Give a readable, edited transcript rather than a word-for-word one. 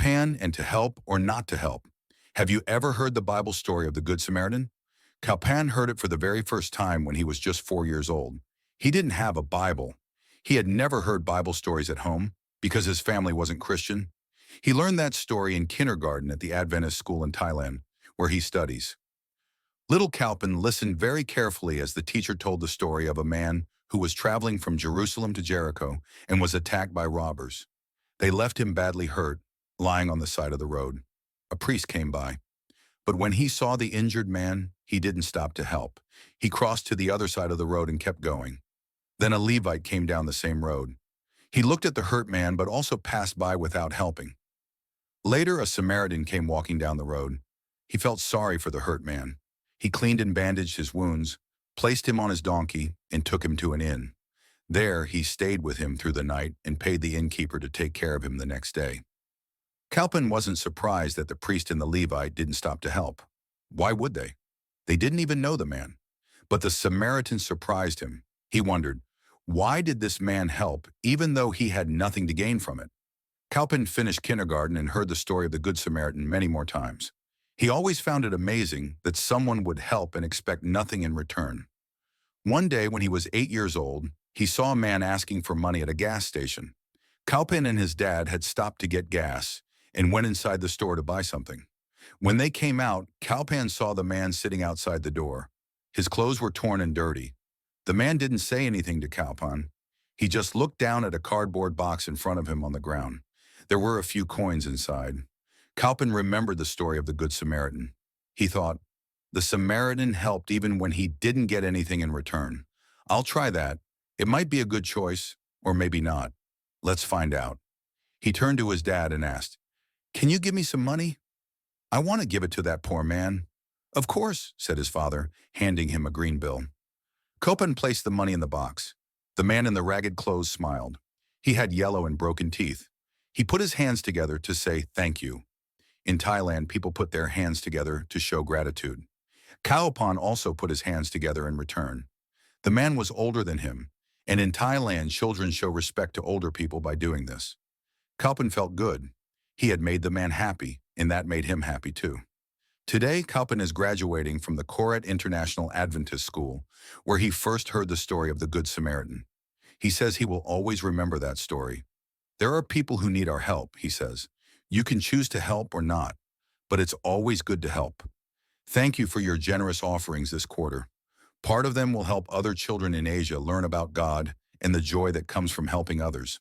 Kaopan and to help or not to help. Have you ever heard the Bible story of the Good Samaritan? Kaopan heard it for the very first time when he was just 4 years old. He didn't have a Bible. He had never heard Bible stories at home because his family wasn't Christian. He learned that story in kindergarten at the Adventist school in Thailand, where he studies. Little Kaopan listened very carefully as the teacher told the story of a man who was traveling from Jerusalem to Jericho and was attacked by robbers. They left him badly hurt, lying on the side of the road. A priest came by. But when he saw the injured man, he didn't stop to help. He crossed to the other side of the road and kept going. Then a Levite came down the same road. He looked at the hurt man but also passed by without helping. Later, a Samaritan came walking down the road. He felt sorry for the hurt man. He cleaned and bandaged his wounds, placed him on his donkey, and took him to an inn. There, he stayed with him through the night and paid the innkeeper to take care of him the next day. Kaopan wasn't surprised that the priest and the Levite didn't stop to help. Why would they? They didn't even know the man. But the Samaritan surprised him. He wondered, why did this man help even though he had nothing to gain from it? Kaopan finished kindergarten and heard the story of the Good Samaritan many more times. He always found it amazing that someone would help and expect nothing in return. One day when he was 8 years old, he saw a man asking for money at a gas station. Kaopan and his dad had stopped to get gas and went inside the store to buy something. When they came out, Kaopan saw the man sitting outside the door. His clothes were torn and dirty. The man didn't say anything to Kaopan. He just looked down at a cardboard box in front of him on the ground. There were a few coins inside. Kaopan remembered the story of the Good Samaritan. He thought, the Samaritan helped even when he didn't get anything in return. I'll try that. It might be a good choice, or maybe not. Let's find out. He turned to his dad and asked, "Can you give me some money? I want to give it to that poor man." "Of course," said his father, handing him a green bill. Kaopan placed the money in the box. The man in the ragged clothes smiled. He had yellow and broken teeth. He put his hands together to say thank you. In Thailand, people put their hands together to show gratitude. Kaopan also put his hands together in return. The man was older than him, and in Thailand, children show respect to older people by doing this. Kaopan felt good. He had made the man happy, and that made him happy too. Today, Kaopan is graduating from the Koret International Adventist School, where he first heard the story of the Good Samaritan. He says he will always remember that story. There are people who need our help, he says. You can choose to help or not, but it's always good to help. Thank you for your generous offerings this quarter. Part of them will help other children in Asia learn about God and the joy that comes from helping others.